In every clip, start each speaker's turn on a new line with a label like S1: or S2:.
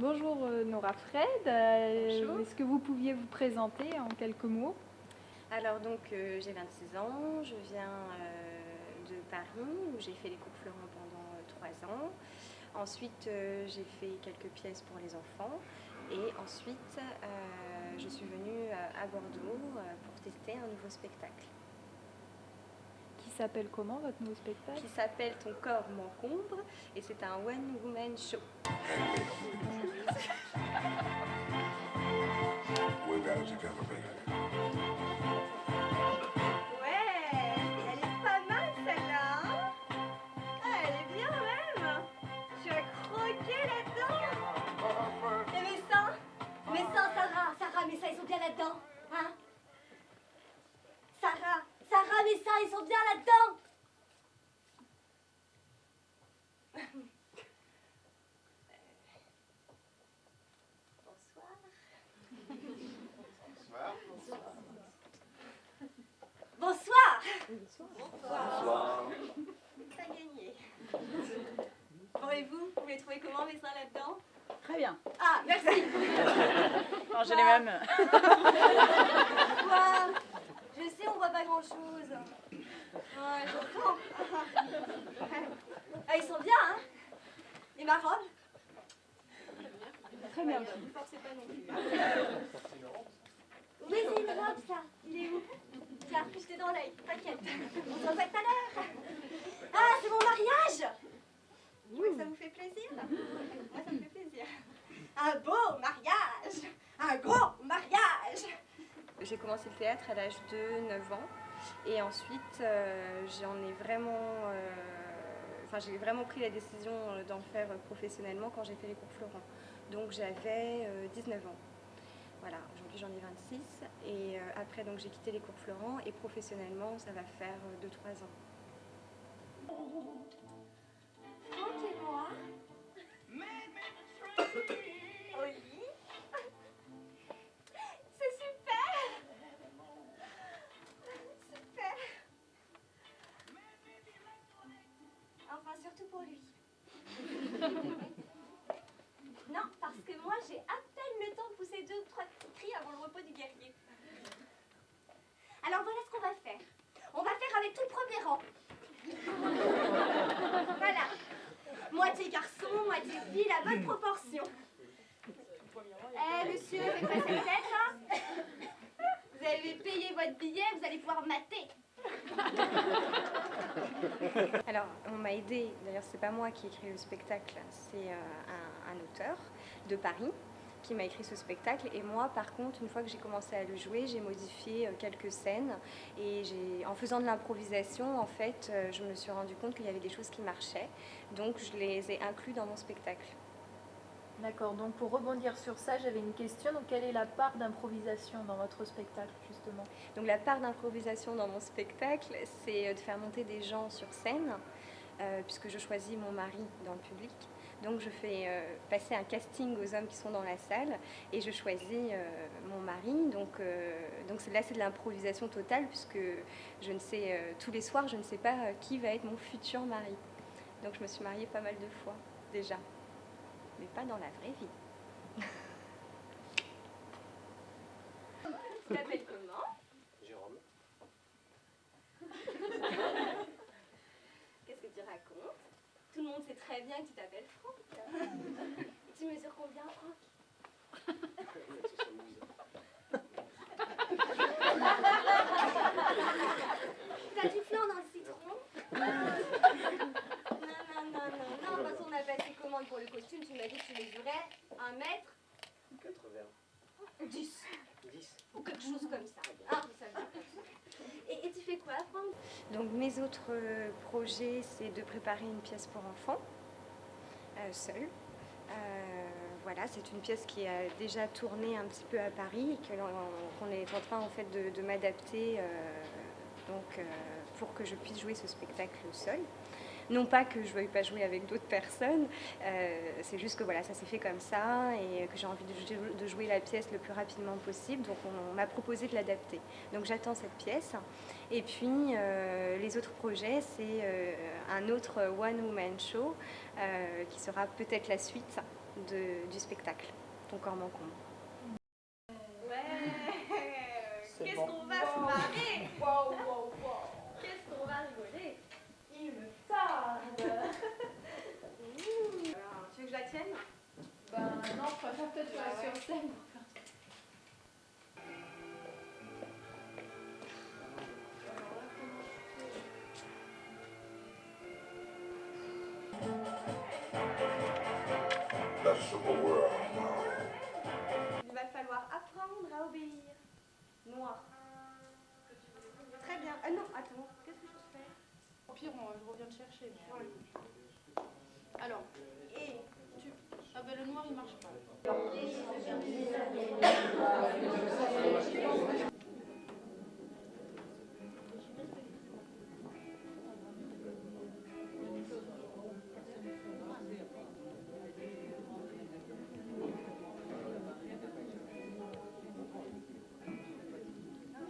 S1: Bonjour Nora Fred, est-ce que vous pouviez vous présenter en quelques mots?
S2: Alors donc j'ai 26 ans, je viens de Paris où j'ai fait les cours Florent pendant 3 ans. Ensuite j'ai fait quelques pièces pour les enfants et ensuite je suis venue à Bordeaux pour tester un nouveau spectacle.
S1: Qui s'appelle comment votre nouveau spectacle?
S2: Qui s'appelle Ton corps m'encombre et c'est un one woman show.
S3: Ils sont bien là-dedans, hein? Sarah, mes seins, ils sont bien là-dedans. Bonsoir.
S4: Bonsoir.
S3: Ça a gagné. Bon, et vous les trouvez comment, mes seins là-dedans?
S5: Très bien.
S3: Ah, merci.
S5: Alors, j'ai les mêmes.
S3: Quoi? Je sais, on voit pas grand-chose. Ouais, j'entends. Ah, ils sont bien, hein? Et ma robe?
S5: Très bien.
S3: Ne forcez pas non plus. Oui, c'est une robe, ça. Il est où? Tiens, j'étais dans l'œil. T'inquiète. On se revoit tout à l'heure. Ah, c'est mon mariage! Ça vous fait plaisir? Moi, ça me fait plaisir. Un beau mariage! Un gros mariage!
S2: J'ai commencé le théâtre à l'âge de 9 ans et ensuite j'ai vraiment pris la décision d'en le faire professionnellement quand j'ai fait les cours Florent. Donc j'avais 19 ans. Voilà, aujourd'hui j'en ai 26 et après donc j'ai quitté les cours Florent et professionnellement ça va faire 2-3 ans.
S3: Franck et moi au lit. C'est super! Super! Enfin, surtout pour lui. Non, parce que moi, j'ai à peine le temps de pousser 2 ou 3 petits cris avant le repos du guerrier. Alors voilà ce qu'on va faire. On va faire avec tout le premier rang. Voilà. Moitié garçon, moitié fille, la bonne proportion. Eh, monsieur, faites pas cette tête, hein? Vous avez payé votre billet, vous allez pouvoir mater.
S2: Alors on m'a aidé, d'ailleurs c'est pas moi qui ai écrit le spectacle, c'est un auteur de Paris qui m'a écrit ce spectacle et moi par contre une fois que j'ai commencé à le jouer j'ai modifié quelques scènes et en faisant de l'improvisation en fait je me suis rendu compte qu'il y avait des choses qui marchaient donc je les ai inclus dans mon spectacle.
S1: D'accord, donc pour rebondir sur ça, j'avais une question. Donc quelle est la part d'improvisation dans votre spectacle justement?
S2: Donc la part d'improvisation dans mon spectacle c'est de faire monter des gens sur scène puisque je choisis mon mari dans le public. Donc je fais passer un casting aux hommes qui sont dans la salle et je choisis mon mari. Donc là c'est de l'improvisation totale puisque je ne sais, tous les soirs je ne sais pas qui va être mon futur mari. Donc je me suis mariée pas mal de fois déjà, mais pas dans la vraie vie.
S3: Tu t'appelles comment?
S4: Jérôme.
S3: Qu'est-ce que tu racontes? Tout le monde sait très bien que tu t'appelles Franck. Et tu mesures combien, Franck? T'as du flan dans le citron? Non, parce qu'on a passé commande pour le costume, tu m'as dit que tu mesurais 1 mètre
S4: 80.
S3: 10.
S4: 10.
S3: Ou quelque chose comme ça. Ah, ça veut dire comme ça. Et tu fais quoi, Franck?
S2: Donc mes autres projets, c'est de préparer une pièce pour enfants, seule. Voilà, c'est une pièce qui a déjà tourné un petit peu à Paris et qu'on est en train en fait de m'adapter pour que je puisse jouer ce spectacle seule. Non pas que je ne veuille pas jouer avec d'autres personnes, c'est juste que voilà, ça s'est fait comme ça et que j'ai envie de jouer la pièce le plus rapidement possible. Donc on m'a proposé de l'adapter. Donc j'attends cette pièce. Et puis les autres projets, c'est un autre one woman show qui sera peut-être la suite. du spectacle, ton corps m'encombre.
S3: Qu'est-ce
S5: bon.
S3: qu'on va se marrer. Qu'est-ce qu'on va rigoler.
S1: Il me tarde.
S3: Alors, tu veux que je la tienne?
S1: Ben non, je préfère que tu sois sur scène.
S3: Il va falloir apprendre à obéir. Noir. Très bien. Ah non, attends. Qu'est-ce que je fais?
S1: Au pire, je reviens te chercher.
S3: Ouais.
S1: Alors,
S3: Et
S1: tu... Ah ben le noir il marche pas.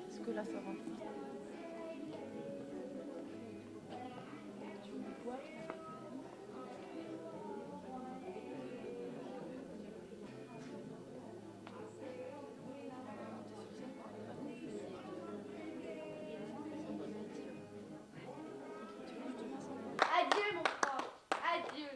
S1: Est-ce que là ça rentre?
S3: adieu mon prof. Adieu.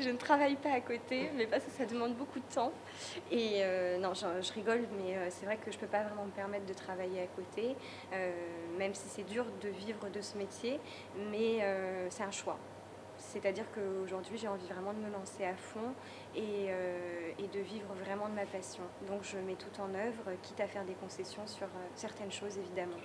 S2: Je ne travaille pas à côté, mais parce que ça demande beaucoup de temps. Et non, je rigole, mais c'est vrai que je ne peux pas vraiment me permettre de travailler à côté, même si c'est dur de vivre de ce métier, mais c'est un choix. C'est-à-dire qu'aujourd'hui, j'ai envie vraiment de me lancer à fond et de vivre vraiment de ma passion. Donc je mets tout en œuvre, quitte à faire des concessions sur certaines choses, évidemment.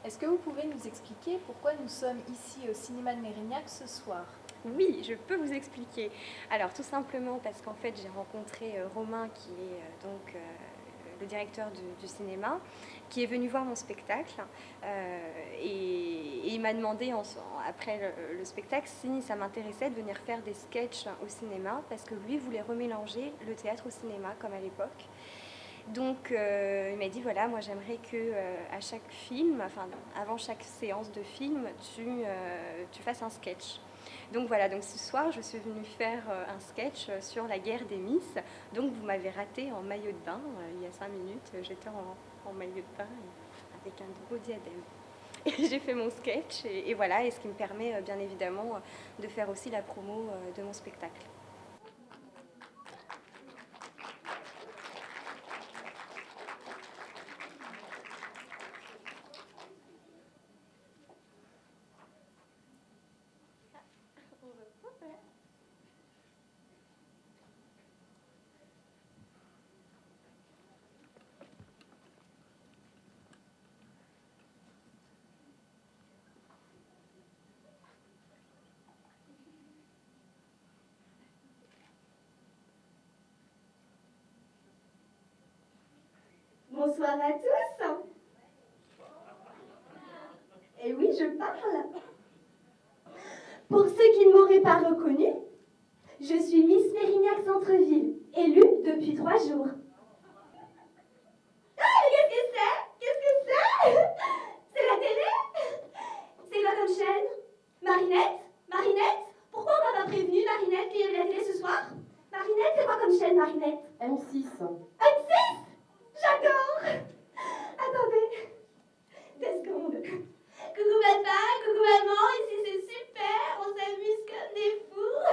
S1: Est-ce que vous pouvez nous expliquer pourquoi nous sommes ici au cinéma de Mérignac ce soir?
S2: Oui, je peux vous expliquer. Alors tout simplement parce qu'en fait j'ai rencontré Romain qui est le directeur du cinéma, qui est venu voir mon spectacle et il m'a demandé après le spectacle si ça m'intéressait de venir faire des sketchs au cinéma parce que lui voulait remélanger le théâtre au cinéma comme à l'époque. Donc il m'a dit voilà, moi j'aimerais que à chaque film, enfin avant chaque séance de film, tu fasses un sketch. Donc voilà, donc ce soir je suis venue faire un sketch sur la guerre des Miss. Donc vous m'avez raté en maillot de bain il y a 5 minutes, j'étais en maillot de bain avec un beau diadème. Et j'ai fait mon sketch et voilà, et ce qui me permet bien évidemment de faire aussi la promo de mon spectacle.
S3: Bonsoir à tous. Et oui, je parle. Pour ceux qui ne m'auraient pas reconnue, je suis Miss Mérignac Centre-Ville, élue depuis 3 jours. Ah, mais qu'est-ce que c'est? Qu'est-ce que c'est? C'est la télé? C'est quoi comme chaîne? Marinette? Marinette? Pourquoi on m'a pas prévenu, Marinette, qu'il y avait la télé ce soir? Marinette, c'est quoi comme chaîne, Marinette?
S6: M6.
S3: M6? J'adore! Attendez, 2 secondes. Coucou papa, coucou maman, ici c'est super, on s'amuse comme des fous.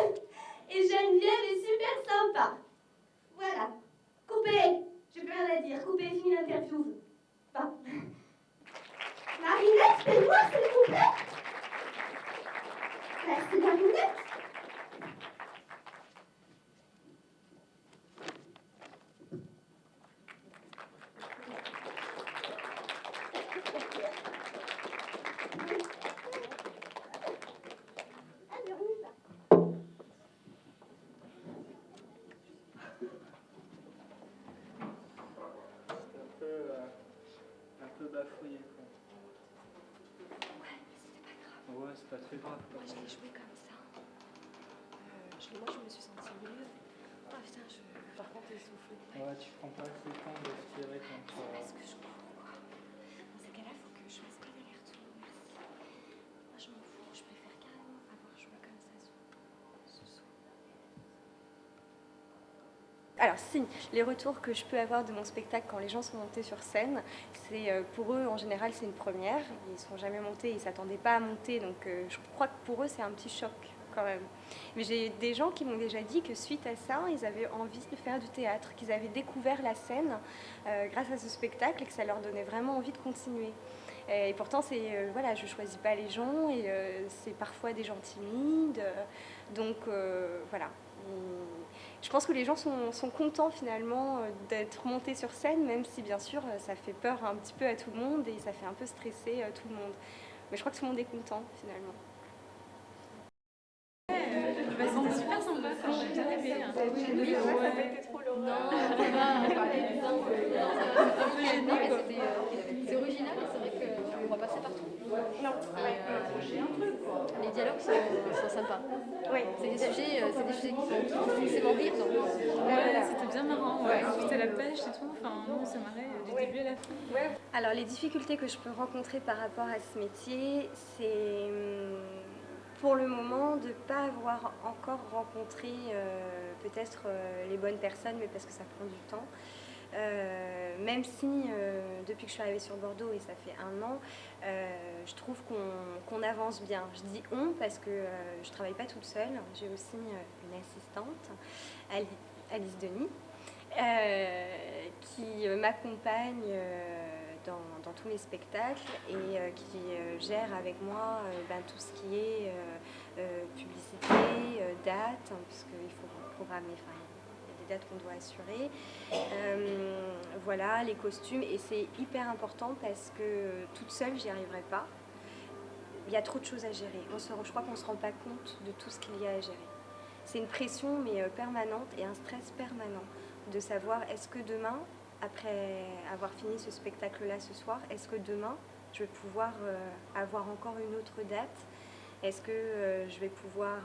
S3: Et Geneviève est super sympa. Voilà. Coupez, j'ai plus rien à dire. Coupez, fini l'interview. Bon. Marinette, fais voir s'il vous plaît. Merci Marinette.
S6: pas très grave.
S2: Moi, je l'ai joué comme ça. Moi, je me suis sentie mieux. Ah putain,
S5: Par contre, essoufflé.
S6: Ouais, tu prends pas assez le temps de tirer quand tu
S2: Parce que je cours, quoi. Dans ces cas-là, il faut que je fasse pas d'aller-retour. Moi, je m'en fous. Je préfère carrément avoir joué comme ça ce soir. Alors si, les retours que je peux avoir de mon spectacle quand les gens sont montés sur scène, c'est pour eux en général c'est une première. Ils ne sont jamais montés, ils ne s'attendaient pas à monter, donc je crois que pour eux c'est un petit choc quand même. Mais j'ai des gens qui m'ont déjà dit que suite à ça, ils avaient envie de faire du théâtre, qu'ils avaient découvert la scène grâce à ce spectacle et que ça leur donnait vraiment envie de continuer. Et pourtant, voilà, je ne choisis pas les gens et c'est parfois des gens timides. Donc voilà. Je pense que les gens sont contents finalement d'être montés sur scène, même si bien sûr ça fait peur un petit peu à tout le monde et ça fait un peu stresser tout le monde. Mais je crois que tout le monde est content finalement.
S5: C'était super sympa, j'ai bien aimé.
S2: Ça n'a pas été trop long.
S7: C'est original et c'est vrai qu'on voit pas ça partout.
S2: Non.
S7: Les dialogues sont sympas.
S2: Oui.
S7: C'est des sujets qui font forcément rire. Donc,
S5: Ouais, c'était bien marrant. Ouais. C'était la pêche et tout. Enfin, nous, on s'est marré du début à la fin.
S2: Alors les difficultés que je peux rencontrer par rapport à ce métier, c'est pour le moment de ne pas avoir encore rencontré peut-être les bonnes personnes, mais parce que ça prend du temps. Même si depuis que je suis arrivée sur Bordeaux et ça fait 1 an, je trouve qu'on avance bien. Je dis on parce que je ne travaille pas toute seule, j'ai aussi une assistante, Alice Denis, qui m'accompagne dans tous mes spectacles et qui gère avec moi tout ce qui est publicité, date, puisqu'il faut programmer, il y a des dates qu'on doit assurer. Voilà, les costumes, et c'est hyper important parce que toute seule, j'y arriverai pas. Il y a trop de choses à gérer. Je crois qu'on ne se rend pas compte de tout ce qu'il y a à gérer. C'est une pression mais permanente et un stress permanent de savoir est-ce que demain, après avoir fini ce spectacle-là ce soir, est-ce que demain, je vais pouvoir avoir encore une autre date? Est-ce que je vais pouvoir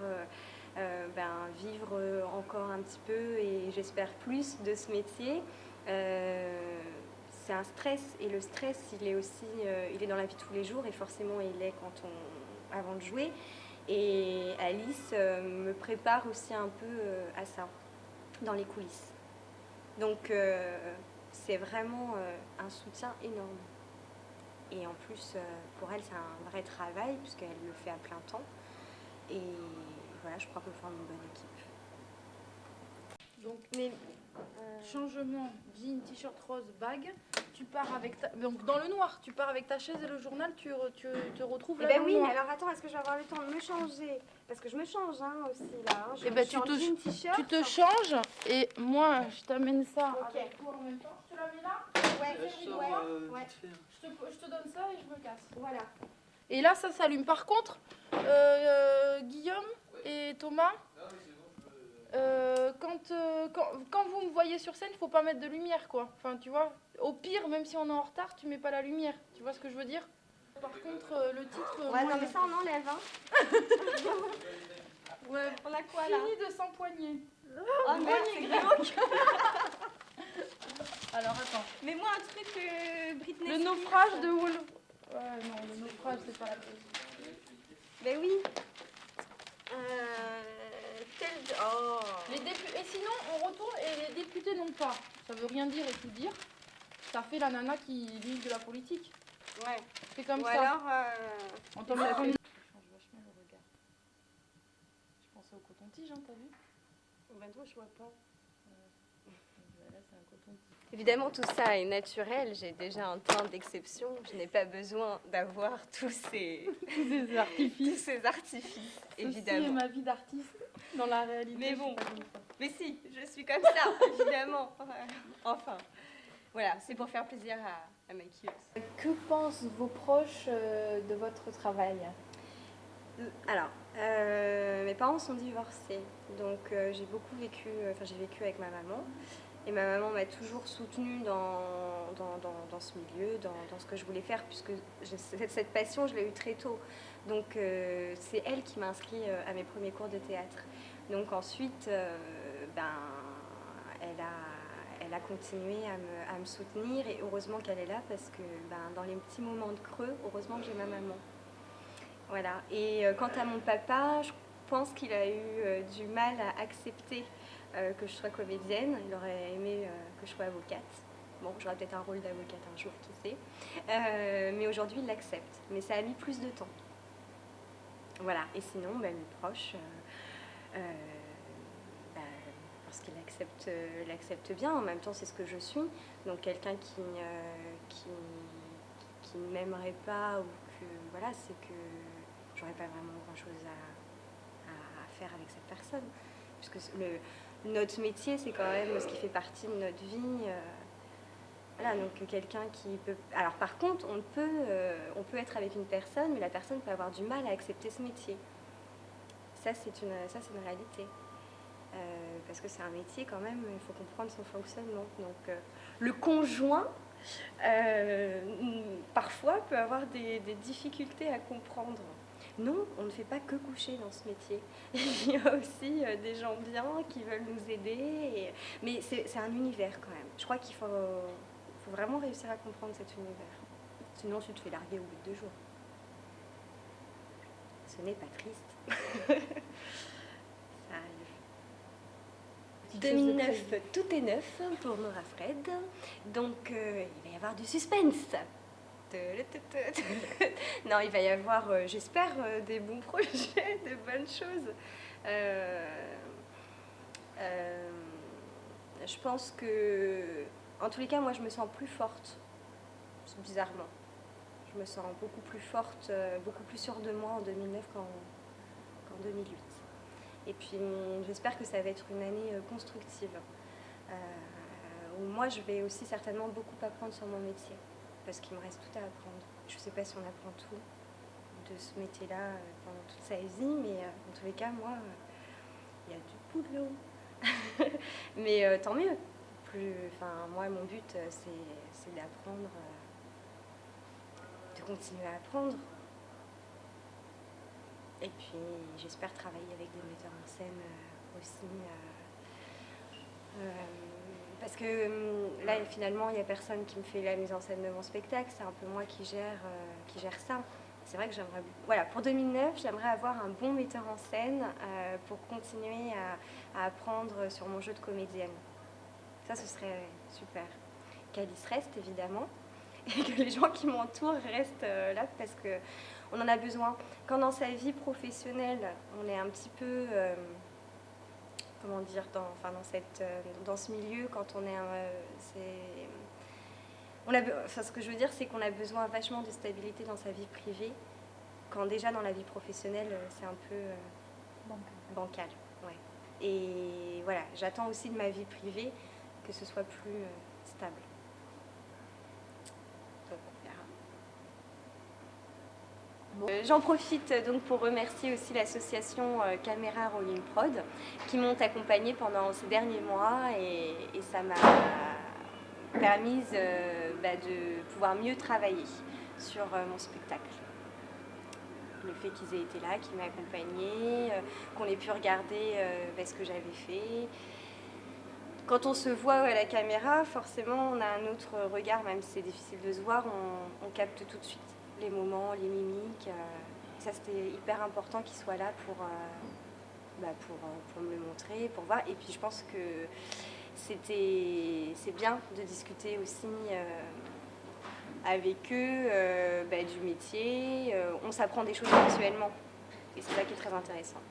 S2: vivre encore un petit peu et j'espère plus de ce métier? C'est un stress et le stress, il est aussi il est dans la vie de tous les jours et forcément il est avant de jouer. Et Alice me prépare aussi un peu à ça, dans les coulisses. Donc c'est vraiment un soutien énorme. Et en plus, pour elle, c'est un vrai travail, puisqu'elle le fait à plein temps. Et voilà, je crois qu'on forme une bonne équipe.
S8: Donc, changement, jean, t-shirt rose, bague. Tu pars avec donc dans le noir, tu pars avec ta chaise et le journal, tu te retrouves là.
S2: Eh ben oui, mais alors attends, est-ce que je vais avoir le temps de me changer? Parce que je me change aussi là.
S8: Eh ben tu te changes et moi je t'amène ça.
S2: Ok.
S8: Avec toi en même temps. Je te la mets là.
S2: Ouais.
S8: Je te donne ça et je me casse.
S2: Voilà.
S8: Et là ça s'allume. Par contre, Guillaume et Thomas, quand vous me voyez sur scène, il faut pas mettre de lumière quoi. Enfin tu vois, au pire même si on est en retard, tu mets pas la lumière. Tu vois ce que je veux dire? Par contre le titre.
S2: Ouais, non mais ça on enlève hein.
S8: Ouais.
S2: On a quoi là?
S8: Fini de s'empoigner.
S2: Oh merde, c'est glauque.
S8: Alors attends.
S2: Mets-moi un truc Britney
S8: Le
S2: Spears.
S8: naufrage de Wolf. Ouais non, le naufrage c'est pas la chose.
S2: Ben oui. Oh.
S8: Et sinon, on retourne et les députés n'ont pas. Ça veut rien dire et tout dire. Ça fait la nana qui lit de la politique.
S2: Ouais.
S8: C'est comme
S2: Ou
S8: ça.
S2: alors.
S8: On t'en met change vachement le regard. Je pensais au coton-tige, hein, t'as vu?
S2: Ben toi, je vois pas.
S8: Là, c'est un coton-tige.
S2: Évidemment, tout ça est naturel. J'ai déjà un teint d'exception. Je n'ai pas besoin d'avoir tous ces artifices. Évidemment.
S8: Ceci est ma vie d'artiste dans la réalité.
S2: Mais bon.
S8: je suis pas comme ça.
S2: Mais si, je suis comme ça, évidemment. Enfin, voilà, c'est pour faire plaisir à ma maquilleuse.
S1: Que pensent vos proches de votre travail?
S2: Alors, mes parents sont divorcés, donc j'ai beaucoup vécu, j'ai vécu avec ma maman. Et ma maman m'a toujours soutenue dans ce milieu, dans ce que je voulais faire, puisque cette passion, je l'ai eue très tôt. Donc c'est elle qui m'a inscrit à mes premiers cours de théâtre. Donc ensuite, elle a continué à me soutenir et heureusement qu'elle est là parce que dans les petits moments de creux, heureusement que j'ai ma maman. Voilà. Et quant à mon papa, je pense qu'il a eu du mal à accepter que je sois comédienne. Il aurait aimé que je sois avocate. Bon, j'aurais peut-être un rôle d'avocate un jour, qui sait. Mais aujourd'hui, il l'accepte. Mais ça a mis plus de temps. Voilà. Et sinon, mes proches, parce qu'il l'accepte bien. En même temps, c'est ce que je suis. Donc, quelqu'un qui ne m'aimerait pas ou que voilà, c'est que j'aurais pas vraiment grand-chose à faire avec cette personne. Puisque notre métier, c'est quand même ce qui fait partie de notre vie. Voilà, donc quelqu'un qui peut... Alors par contre, on peut être avec une personne, mais la personne peut avoir du mal à accepter ce métier. Ça, c'est une réalité. Parce que c'est un métier quand même, il faut comprendre son fonctionnement. Donc le conjoint, parfois, peut avoir des difficultés à comprendre. Non, on ne fait pas que coucher dans ce métier. Il y a aussi des gens bien qui veulent nous aider. Mais c'est un univers quand même. Je crois qu'il faut vraiment réussir à comprendre cet univers. Sinon, tu te fais larguer au bout de 2 jours. Ce n'est pas triste. Ça arrive. 2009, tout est neuf pour Nora Fred. Donc, il va y avoir du suspense. Non, il va y avoir, j'espère, des bons projets, de bonnes choses. Je pense que, en tous les cas, moi, je me sens plus forte, bizarrement. Je me sens beaucoup plus forte, beaucoup plus sûre de moi en 2009 qu'en 2008. Et puis, j'espère que ça va être une année constructive, où moi, je vais aussi certainement beaucoup apprendre sur mon métier. Parce qu'il me reste tout à apprendre. Je ne sais pas si on apprend tout de ce métier-là pendant toute sa vie, mais en tous les cas, moi, il y a du boulot. Mais tant mieux. Moi, mon but, c'est d'apprendre, de continuer à apprendre. Et puis, j'espère travailler avec des metteurs en scène aussi. Parce que là, finalement, il n'y a personne qui me fait la mise en scène de mon spectacle. C'est un peu moi qui gère ça. C'est vrai que j'aimerais... Voilà, pour 2009, j'aimerais avoir un bon metteur en scène pour continuer à apprendre sur mon jeu de comédienne. Ça, ce serait super. qu'Alice reste, évidemment. Et que les gens qui m'entourent restent là parce qu'on en a besoin. Quand dans sa vie professionnelle, on est un petit peu... comment dire, dans ce milieu, quand on est, ce que je veux dire, c'est qu'on a besoin vachement de stabilité dans sa vie privée, quand déjà dans la vie professionnelle, c'est un peu bancal. Ouais. Et voilà, j'attends aussi de ma vie privée que ce soit plus stable. Donc on verra. J'en profite donc pour remercier aussi l'association Caméra Rolling Prod qui m'ont accompagnée pendant ces derniers mois et ça m'a permis de pouvoir mieux travailler sur mon spectacle. Le fait qu'ils aient été là, qu'ils m'aient accompagnée, qu'on ait pu regarder ce que j'avais fait. Quand on se voit à la caméra, forcément on a un autre regard, même si c'est difficile de se voir, on capte tout de suite les moments, les mimiques. Ça, c'était hyper important qu'il soit là pour me le montrer, pour voir. Et puis je pense que c'est bien de discuter aussi avec eux du métier. On s'apprend des choses mutuellement et c'est ça qui est très intéressant.